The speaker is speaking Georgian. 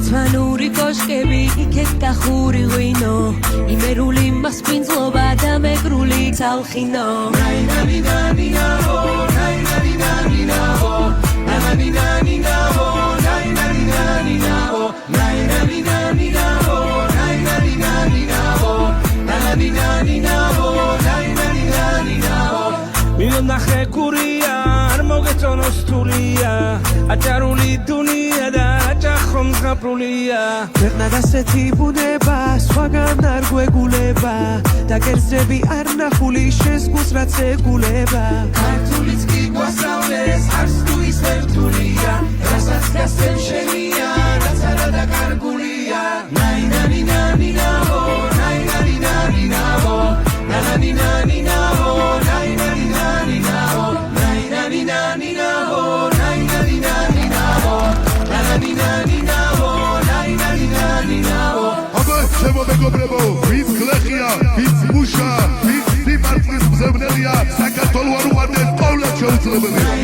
ერთმანური კოშკები იქეთ გახური ღვინო იმერული მასპინძლობა და მეგრული ცალხინო ნახე გურია არ მოგეწონოს თულია აჭარული დუნია და აჭახომ ზღაპრულია ქვეყნად ასეთი ბუნება სხვაგან არ გვეგულება და კერძები არ ნახული შენს გულს რაც ეგულება ქართულიც კი გვასწავლეს არც თუ ის ერთულია რასაც გასცემ შენია რაც არა დაკარგულია ნაინანინანინაო ნაინანინანინაო ნანანინანინაო მეგობრებო, ვინც გლეხია, ვინც მუშა, ვინც სიმართლის მზევნელია, საქართველოს არ უყვარდეს, ყოვლად შეუძლებელია.